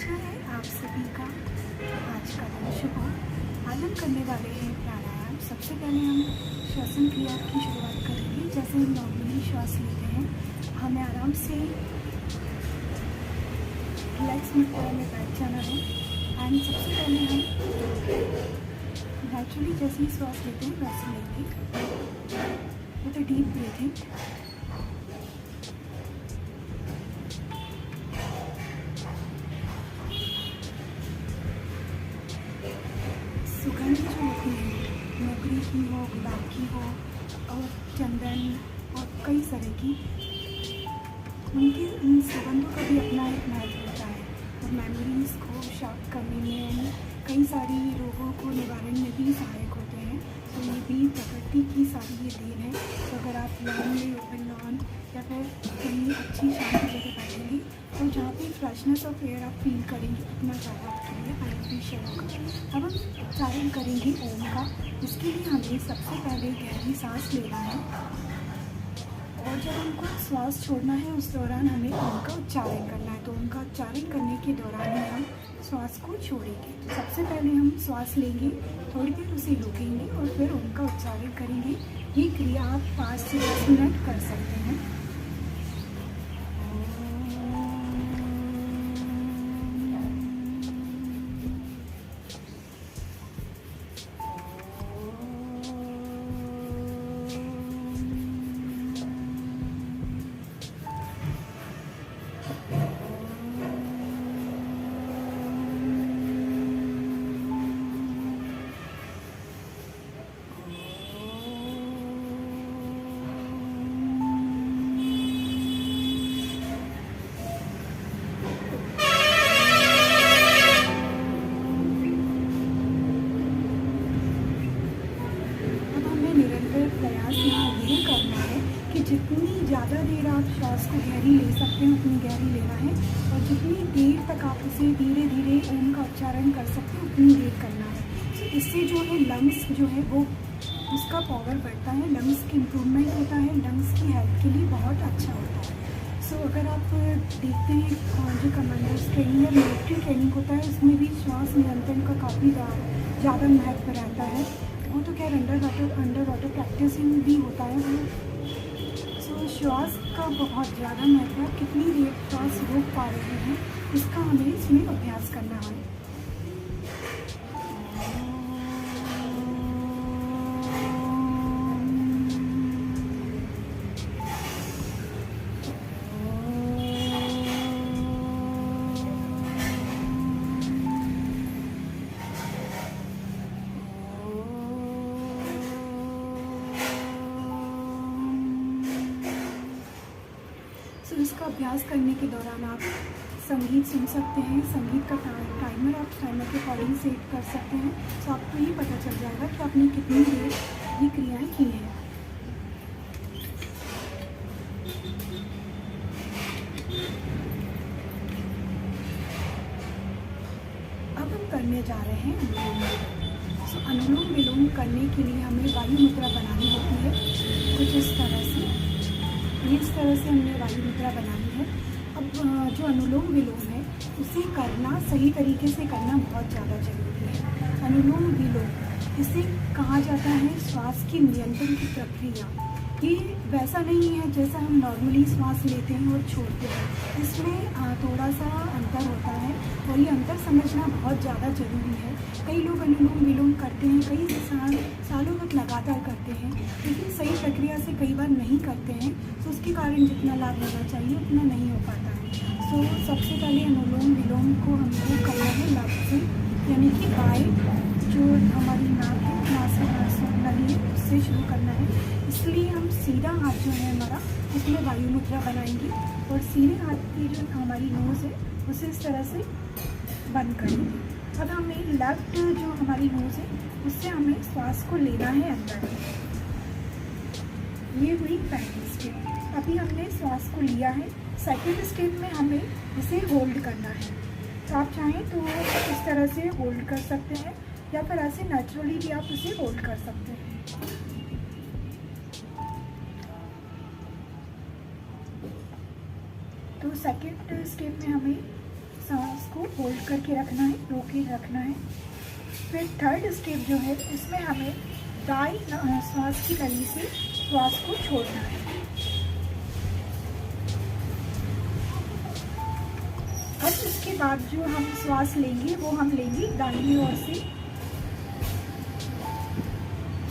कैसा है आप सभी का आज का दिन शुभ हो। आज हम करने वाले हैं प्राणायाम। सबसे पहले हम श्वसन क्रिया की शुरुआत करेंगे। जैसे हम नॉर्मली श्वास लेते हैं, हमें आराम से रिलैक्स मुद्रा में बैठ जाना है। एंड सबसे पहले हम नेचुरली जैसे ही श्वास लेते हैं वैसे लेंगे विद अ डीप ब्रीथिंग। सुगंध जो होती है, मोगरी की हो, गुलाब की हो और चंदन और कई तरह की, उनकी इन सुगंधों का भी अपना एक महत्व होता है और मेमोरीज़ को शार्प करने में, कई सारी रोगों को निवारण में भी सहायक होते हैं। तो ये भी प्रकृति की सारी ये देन है। तो अगर आप लॉन में, ओपन लॉन या फिर कहीं अच्छी शांति जगह बैठेंगे तो जहाँ पे फ्रेशनेस ऑफ एयर आप फील करेंगे, उतना ज़्यादा आपके लिए बेनिफिशियल होगा। अब हम उच्चारण करेंगे ओम का। इसके लिए हमें सबसे पहले गहरी सांस लेना है और जब हमको श्वास छोड़ना है उस दौरान हमें ओम का उच्चारण करना है। तो ओम का उच्चारण करने के दौरान ही हम श्वास को छोड़ेंगे। तो सबसे पहले हम श्वास लेंगे, थोड़ी देर उसे रोकेंगे और फिर ओम का उच्चारण करेंगे। ये क्रिया आप 5 से 10 मिनट कर सकते हैं। प्रयास यहाँ ये करना है कि जितनी ज़्यादा देर आप श्वास को गहरी ले सकते हैं उतनी गहरी लेना है और जितनी देर तक आप उसे धीरे धीरे ओम का उच्चारण कर सकते हैं उतनी देर करना है। इससे जो है लंग्स जो है वो उसका पावर बढ़ता है, लंग्स की इम्प्रूवमेंट होता है, लंग्स की हेल्थ के लिए बहुत अच्छा होता है। सो अगर आप देखते हैं जो कमांडर्स ट्रेनिंग या मिलिट्री ट्रेनिंग होता है उसमें भी श्वास नियंत्रण का काफ़ी ज़्यादा महत्व रहता है। वो तो खैर अंडर वाटर प्रैक्टिसिंग भी होता है वो। सो श्वास का बहुत ज़्यादा महत्व है। कितनी देर श्वास रोक पा रहे हैं इसका हमें इसमें अभ्यास करना है। तो इसका अभ्यास करने के दौरान आप संगीत सुन सकते हैं। संगीत का टाइमर आप टाइमर के अकॉर्डिंग सेट कर सकते हैं। तो आपको ये पता चल जाएगा कि आपने कितनी देर ये क्रियाएं की हैं। अब हम करने जा रहे हैं अनुलोम विलोम। तो अनुलोम विलोम करने के लिए हमें वायु मुद्रा बनानी होती है कुछ इस तरह से हमने वायु मुद्रा बनानी है। अब जो अनुलोम विलोम है उसे करना सही तरीके से करना बहुत ज़्यादा ज़रूरी है। अनुलोम विलोम इसे कहा जाता है श्वास की नियंत्रण की प्रक्रिया। ये वैसा नहीं है जैसा हम नॉर्मली श्वास लेते हैं और छोड़ते हैं। इसमें थोड़ा सा अंतर होता है और ये अंतर समझना बहुत ज़्यादा ज़रूरी है। कई लोग अनुलोम विलोम करते हैं, कई सालों तक लगातार करते हैं, लेकिन सही प्रक्रिया से कई बार नहीं करते हैं। तो उसके कारण जितना लाभ होना चाहिए उतना नहीं हो पाता है। तो सबसे पहले अनुलोम विलोम को हमको करना है लेफ्ट से, यानी कि बाएं जो हमारी नाक है, नली है, उससे शुरू करना है। इसलिए हम सीधा हाथ जो है हमारा उसमें वायु मुद्रा बनाएंगे और सीधे हाथ की जो हमारी नोज़ है उसे इस तरह से बंद करेंगे। अब हमें लेफ्ट जो हमारी नोज़ है उससे हमें श्वास को लेना है अंदर। ये हुई पहली स्टेप। अभी हमने श्वास को लिया है। सेकेंड स्टेप में हमें इसे होल्ड करना है। तो आप चाहें तो इस तरह से होल्ड कर सकते हैं या फिर ऐसे नेचुरली भी आप उसे होल्ड कर सकते हैं। तो सेकेंड स्टेप में हमें सांस को होल्ड करके रखना है, रोके रखना है। फिर थर्ड स्टेप जो है, इसमें हमें दाई श्वास की नली से श्वास को छोड़ना है। अब इसके बाद जो हम श्वास लेंगे वो हम लेंगे दाहिनी ओर से,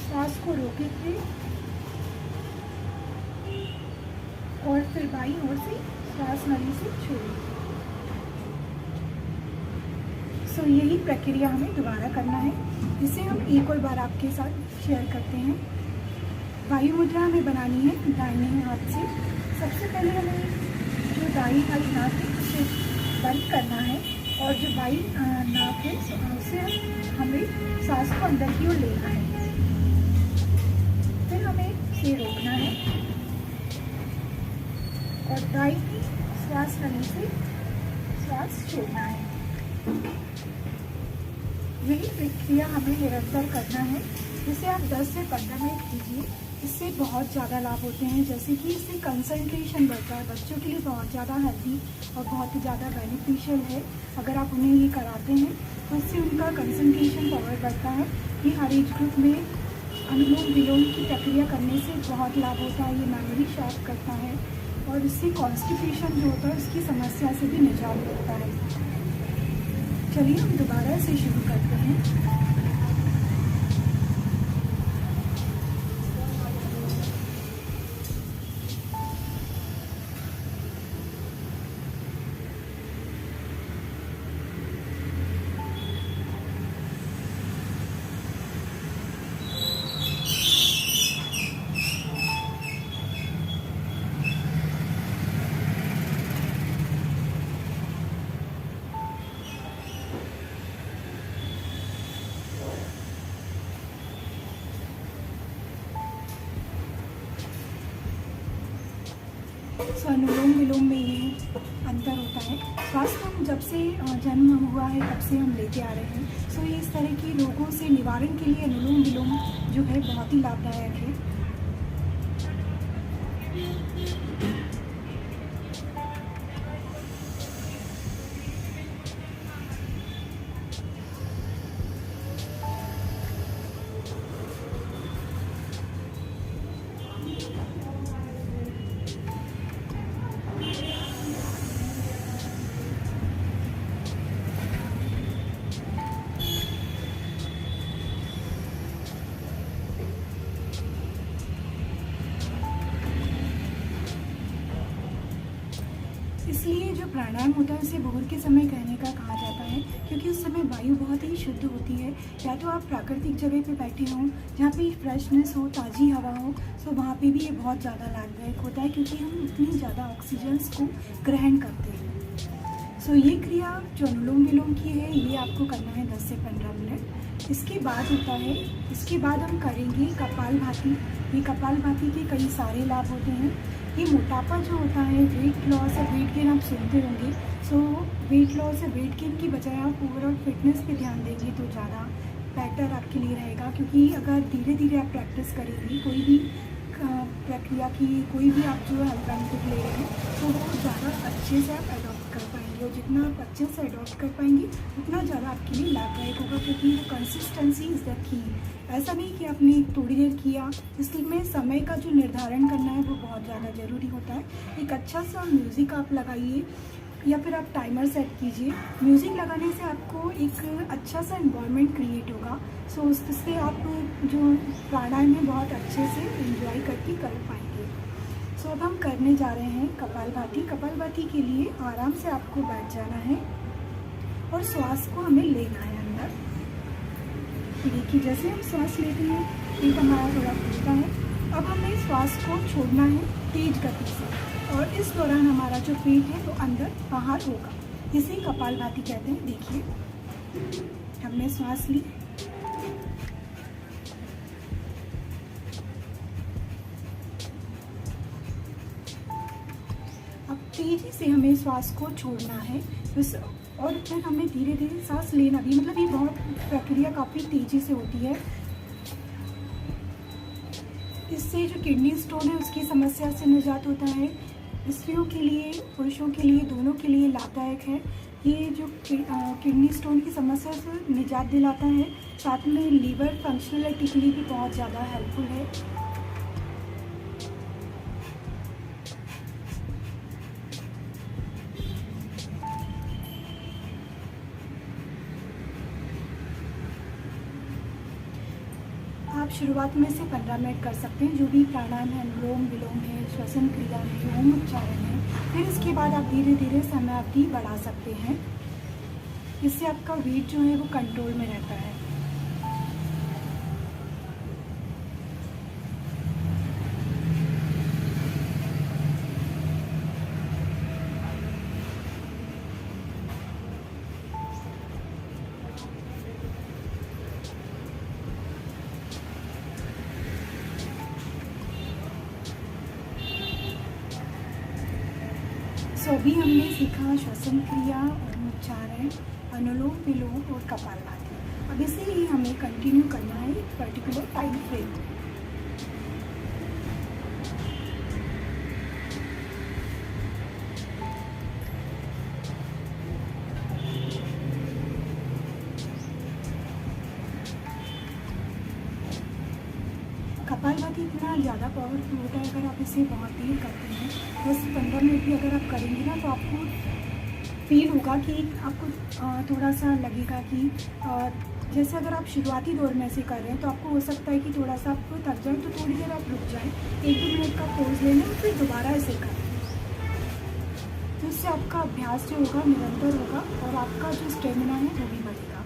श्वास को रोकेंगे और फिर बाईं ओर से श्वास नली से छोड़ेंगे। सो यही प्रक्रिया हमें दोबारा करना है, जिसे हम एक और बार आपके साथ शेयर करते हैं। वायु मुद्रा हमें बनानी है दाहिने हाथ से। सबसे पहले हमें जो दाहिनी वाली नाक है उसे बंद करना है और जो बाईं नाक है उसे हमें सांस को अंदर की ओर लेना है। फिर हमें इसे रोकना है और दाहिनी श्वास नली से श्वास छोड़ना है। यही प्रक्रिया हमें निरंतर करना है, जिसे आप 10 से 15 मिनट कीजिए। इससे बहुत ज़्यादा लाभ होते हैं, जैसे कि इससे कंसंट्रेशन बढ़ता है। बच्चों के लिए बहुत ज़्यादा हेल्दी और बहुत ही ज़्यादा बेनिफिशियल है। अगर आप उन्हें ये कराते हैं तो इससे उनका कंसंट्रेशन पावर बढ़ता है। ये हर एज ग्रुप में अनुलोम विलोम की प्रक्रिया करने से बहुत लाभ होता है। ये मेमोरी शार्प करता है और इससे कॉन्स्टिपेशन जो होता है उसकी समस्या से भी निजात मिलता है। चलिए हम दोबारा से शुरू करते हैं। सो अनुलोम विलोम में ये अंतर होता है। स्वास्थ्य हम जब से जन्म हुआ है तब से हम लेते आ रहे हैं। सो ये इस तरह के रोगों से निवारण के लिए अनुलोम विलोम जो है बहुत ही लाभदायक है। इसलिए जो प्राणायाम होता है उसे भोर के समय करने का कहा जाता है, क्योंकि उस समय वायु बहुत ही शुद्ध होती है। या तो आप प्राकृतिक जगह पे बैठे हों जहाँ पे फ्रेशनेस हो, ताज़ी हवा हो, सो वहाँ पे भी ये बहुत ज़्यादा लाभदायक होता है, क्योंकि हम इतनी ज़्यादा ऑक्सीजन्स को ग्रहण करते हैं। सो ये क्रिया जो अनुलोम विलोम की है ये आपको करना है 10 से 15 मिनट। इसके बाद होता है, इसके बाद हम करेंगे कपालभाति। ये कपालभाति के कई सारे लाभ होते हैं। ये मोटापा जो होता है, वेट लॉस और वेट गेन आप सुनते होंगे। सो वेट लॉस और वेट गेन की बजाय आप ओवरऑल फिटनेस पे ध्यान देंगे तो ज़्यादा बेटर आपके लिए रहेगा, क्योंकि अगर धीरे धीरे आप प्रैक्टिस करेंगे कोई भी प्रक्रिया की, कोई भी आप जो हेल्थ बेनिफिट ले रहे हैं तो वो ज़्यादा अच्छे से आप अडॉप्ट कर पाएंगे। और जितना आप अच्छे से अडॉप्ट कर पाएंगे उतना ज़्यादा आपके लिए लाभदायक होगा, क्योंकि वो कंसिस्टेंसी इज़ द की। ऐसा नहीं कि आपने थोड़ी देर किया, इसमें समय का जो निर्धारण करना है वो बहुत ज़्यादा ज़रूरी होता है। एक अच्छा सा म्यूज़िक आप लगाइए या फिर आप टाइमर सेट कीजिए। म्यूज़िक लगाने से आपको एक अच्छा सा एनवायरनमेंट क्रिएट होगा। सो उससे आप जो प्राणायाम है बहुत अच्छे से एंजॉय करके कर पाएंगे। सो अब हम करने जा रहे हैं कपालभाति। कपालभाति के लिए आराम से आपको बैठ जाना है और श्वास को हमें लेना है अंदर। देखिए जैसे हम श्वास लेते हैं पेट हमारा थोड़ा खुलता है। अब हमें श्वास को छोड़ना है तेज गति से, और इस दौरान हमारा जो पेट है वो अंदर बाहर होगा। इसे कपालभाति कहते हैं। देखिए हमने श्वास ली, अब तेजी से हमें श्वास को छोड़ना है और फिर हमें धीरे धीरे सांस लेना भी। मतलब ये बहुत प्रक्रिया काफ़ी तेजी से होती है। इससे जो किडनी स्टोन है उसकी समस्या से निजात होता है। स्त्रियों के लिए, पुरुषों के लिए, दोनों के लिए लाभदायक है। ये जो किडनी स्टोन की समस्या से निजात दिलाता है, साथ में लीवर फंक्शनलिटी के लिए भी बहुत ज़्यादा हेल्पफुल है। आप शुरुआत में से 15 मिनट कर सकते हैं, जो भी प्राणायाम है, अनुलोम विलोम है, श्वसन क्रिया है, ओम उच्चारण है। फिर इसके बाद आप धीरे धीरे समय अवधि बढ़ा सकते हैं। इससे आपका वेट जो है वो कंट्रोल में रहता है। सो अभी हमने सीखा श्वसन क्रिया, ओम उच्चारण, अनुलोम विलोम और कपालभाति। अब इसे ही हमें कंटिन्यू करना है एक पर्टिकुलर टाइम फ्रेम। कपालभाति इतना ज़्यादा पावरफुल होता है, अगर आप इसे बहुत देर करते हैं, बस 15 मिनट भी अगर आप करेंगे ना, तो आपको फील होगा कि आपको थोड़ा सा लगेगा कि जैसे अगर आप शुरुआती दौर में ऐसे कर रहे हैं, तो आपको हो सकता है कि थोड़ा सा आपको थक जाए, तो थोड़ी देर आप रुक जाएं, 1-2 मिनट का पॉज ले लें और फिर दोबारा ऐसे करें। तो इससे आपका अभ्यास जो होगा निरंतर होगा और आपका जो स्टेमिना है वो भी बढ़ेगा।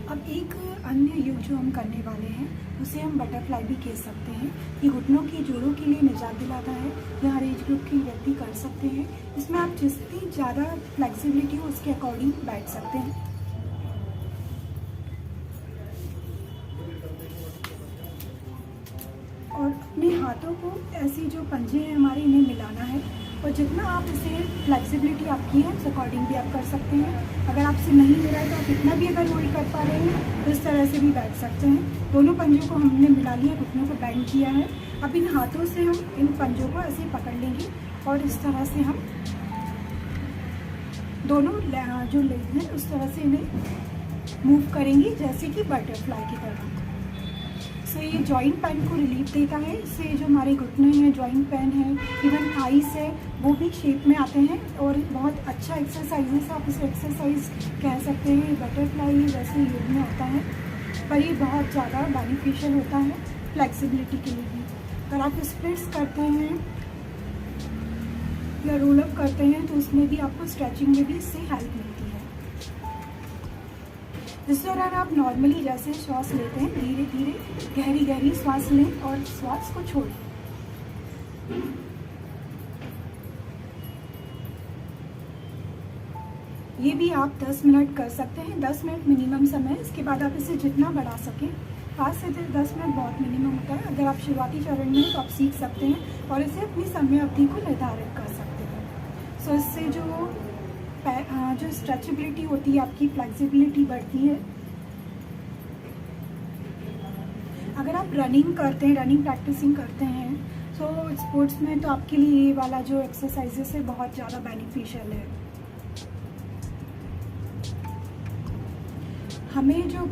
अब एक अन्य योग जो हम करने वाले हैं उसे हम बटरफ्लाई भी कह सकते हैं। ये घुटनों की जोड़ों के लिए निजात दिलाता है। यह हर एज ग्रुप के व्यक्ति कर सकते हैं। इसमें आप जितनी ज़्यादा फ्लेक्सिबिलिटी हो उसके अकॉर्डिंग बैठ सकते हैं। और अपने हाथों को ऐसे जो पंजे हैं हमारे, इन्हें मिलाना है और जितना आप इसे फ्लेक्सिबिलिटी आपकी है उस अकॉर्डिंग भी आप कर सकते हैं। अगर आपसे नहीं हो रहा है तो आप इतना भी अगर होल्ड कर पा रहे हैं तो इस तरह से भी बैठ सकते हैं। दोनों पंजों को हमने मिला लिया, घुटनों को बैंड किया है। अब इन हाथों से हम इन पंजों को ऐसे पकड़ लेंगे और इस तरह से हम दोनों जो लेग हैं उस तरह से इन्हें मूव करेंगे, जैसे कि बटरफ्लाई की तरह। सो ये जॉइंट पेन को रिलीफ देता है। इससे जो हमारे घुटने हैं, जॉइंट पेन है, इवन थाइस है, वो भी शेप में आते हैं और बहुत अच्छा एक्सरसाइज है। आप इसे एक्सरसाइज कह सकते हैं। बटरफ्लाई वैसे योग में होता है, पर ये बहुत ज़्यादा बेनिफिशियल होता है फ्लेक्सिबिलिटी के लिए भी। अगर आप स्प्लिट्स करते हैं या रोल अप करते हैं तो उसमें भी आपको स्ट्रेचिंग में भी इससे हेल्प मिलती है। इस दौरान आप नॉर्मली जैसे श्वास लेते हैं, धीरे धीरे गहरी गहरी श्वास लें और श्वास को छोड़ें। ये भी आप 10 मिनट कर सकते हैं। 10 मिनट मिनिमम समय। इसके बाद आप इसे जितना बढ़ा सकें, 5 से 10 मिनट बहुत मिनिमम होता है। अगर आप शुरुआती चरण में हैं तो आप सीख सकते हैं और इसे अपनी समय अवधि को निर्धारित कर सकते हैं। सो इससे जो स्ट्रेचेबिलिटी होती है, आपकी फ्लेक्सिबिलिटी बढ़ती है। अगर आप रनिंग करते हैं, रनिंग प्रैक्टिसिंग करते हैं, सो स्पोर्ट्स में तो आपके लिए ये वाला जो एक्सरसाइजेस है बहुत ज़्यादा बेनिफिशियल है। हमें जो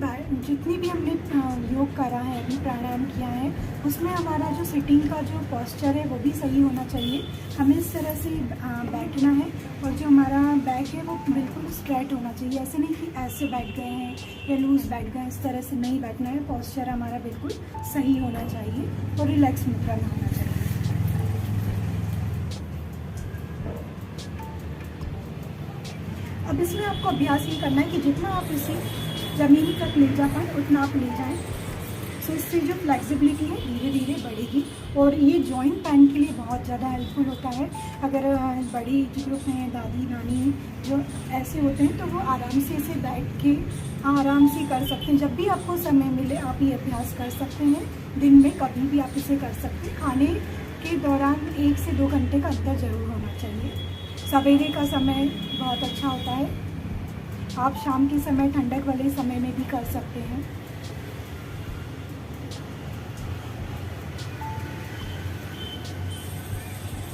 जितनी भी हमने योग करा है, अभी प्राणायाम किया है, उसमें हमारा जो सिटिंग का जो पोस्चर है वो भी सही होना चाहिए। हमें इस तरह से बैठना है और जो हमारा बैक है वो बिल्कुल स्ट्रेट होना चाहिए। ऐसे नहीं कि ऐसे बैठ गए हैं या लूज बैठ गए हैं, इस तरह से नहीं बैठना है। पोस्चर हमारा बिल्कुल सही होना चाहिए और रिलैक्स मुद्रा में होना चाहिए। अब इसमें आपको अभ्यास ये करना है कि जितना आप इसे ज़मीन तक ले जा पाएँ उतना आप ले जाएँ। सो इससे जो फ्लेक्सिबिलिटी है धीरे धीरे बढ़ेगी और ये जॉइंट पेन के लिए बहुत ज़्यादा हेल्पफुल होता है। अगर बड़ी ग्रुप हैं, दादी नानी जो ऐसे होते हैं, तो वो आराम से इसे बैठ के आराम से कर सकते हैं। जब भी आपको समय मिले आप ये अभ्यास कर सकते हैं। दिन में कभी भी आप इसे कर सकते हैं। खाने के दौरान 1 से 2 घंटे का अंतर ज़रूर होना चाहिए। सवेरे का समय बहुत अच्छा होता है। आप शाम के समय ठंडक वाले समय में भी कर सकते हैं।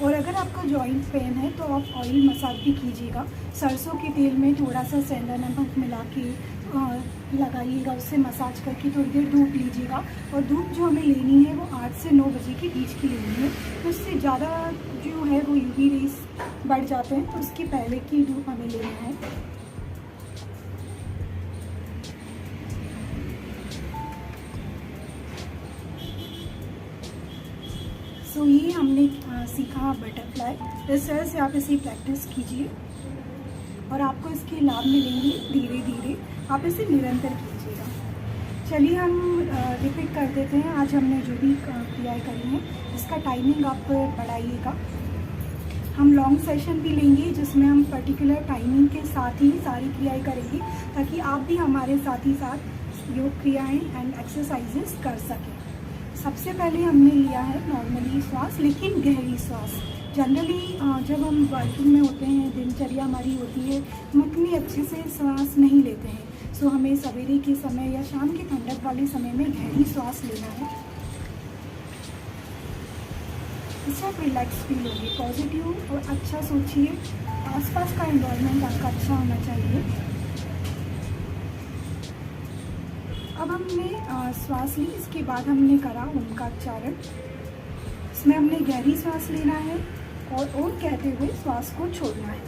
और अगर आपको जॉइंट पेन है तो आप ऑयल मसाज भी कीजिएगा। सरसों के तेल में थोड़ा सा सेंधा नमक मिला के लगाइएगा, उससे मसाज करके थोड़ी देर धूप लीजिएगा। और धूप जो हमें लेनी है वो 8 से 9 बजे के बीच की लेनी है। तो इससे ज़्यादा जो है वो यूवी रेज बढ़ जाते हैं, तो उसकी पहले की धूप हमें लेना है। सो ये हमने सीखा बटरफ्लाई। इस तरह से आप इसे प्रैक्टिस कीजिए और आपको इसके लाभ मिलेंगे। धीरे धीरे आप इसे निरंतर कीजिएगा। चलिए हम रिपीट कर देते हैं। आज हमने जो भी क्रियाएँ करी हैं इसका टाइमिंग आप बढ़ाइएगा। हम लॉन्ग सेशन भी लेंगे जिसमें हम पर्टिकुलर टाइमिंग के साथ ही सारी क्रियाएँ करेंगे, ताकि आप भी हमारे साथ ही साथ योग क्रियाएँ एंड एक्सरसाइजेस कर सकें। सबसे पहले हमने लिया है नॉर्मली श्वास, लेकिन गहरी श्वास। जनरली जब हम वर्किंग में होते हैं, दिनचर्या हमारी होती है, हम इतनी अच्छे से श्वास नहीं लेते हैं। सो हमें सवेरे के समय या शाम के ठंडक वाले समय में गहरी श्वास लेना है। इससे आप रिलैक्स फील होगी, पॉजिटिव और अच्छा सोचिए। आसपास का एनवायरनमेंट आपका अच्छा होना चाहिए। अब हमने श्वास ली, इसके बाद हमने करा ओम का उच्चारण। इसमें हमने गहरी श्वास लेना है और ओम कहते हुए श्वास को छोड़ना है।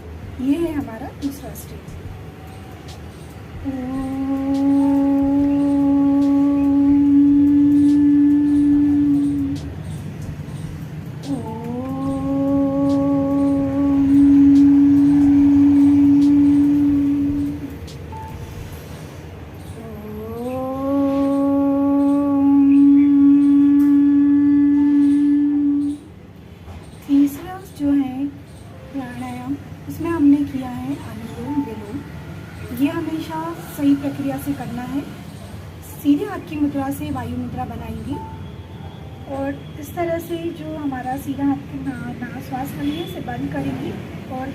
ये है हमारा दूसरा स्टेज। तीसरा जो है प्राणायाम, इसमें हमने किया है अनुलोम विलोम। ये हमेशा सही प्रक्रिया से करना है। सीधे हाथ की मुद्रा से वायु मुद्रा बनाएंगे और इस तरह से जो हमारा सीधा हाथ की श्वास नली है इसे बंद करेंगे और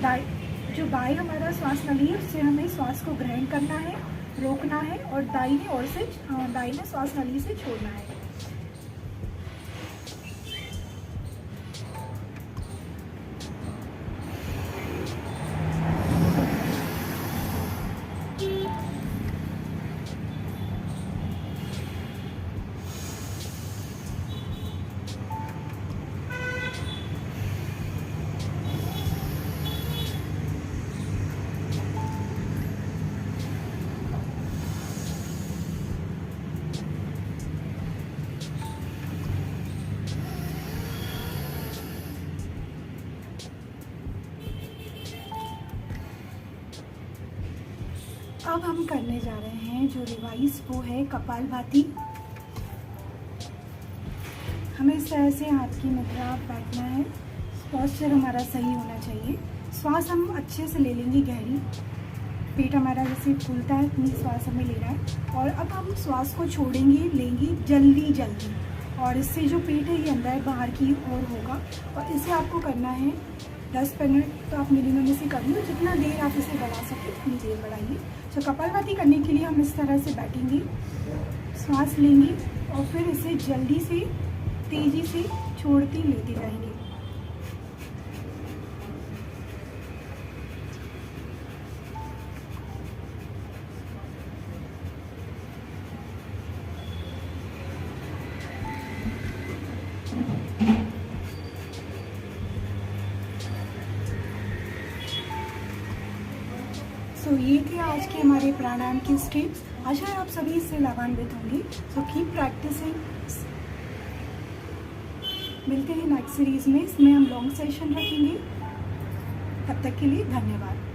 जो बाएं हमारा श्वास नली है उससे हमें श्वास को ग्रहण करना है, रोकना है और दाहिने श्वास नली से छोड़ना है। अब हम करने जा रहे हैं जो रिवाइज, वो है कपालभाति। हमें इस तरह से हाथ की मुद्रा बैठना है। पोस्चर हमारा सही होना चाहिए। श्वास हम अच्छे से ले लेंगे गहरी। पेट हमारा जैसे फूलता है इतनी श्वास हमें लेना है। और अब हम श्वास को छोड़ेंगे, लेंगे जल्दी जल्दी। और इससे जो पेट है ये अंदर बाहर की ओर होगा। और इसे आपको करना है 10 मिनट। तो आप मिनिमम इसे कर लो, जितना देर आप इसे बढ़ा सकें उतनी देर बढ़ाइए। तो कपालभाति करने के लिए हम इस तरह से बैठेंगे, श्वास लेंगे और फिर इसे जल्दी से तेज़ी से छोड़ते लेते जाएंगे। सो ये थे आज के हमारे प्राणायाम के स्टेप्स। आशा है आप सभी इससे लाभान्वित होंगे। So keep practicing. मिलते हैं नेक्स्ट सीरीज़ में। इसमें हम लॉन्ग सेशन रखेंगे। तब तक के लिए धन्यवाद।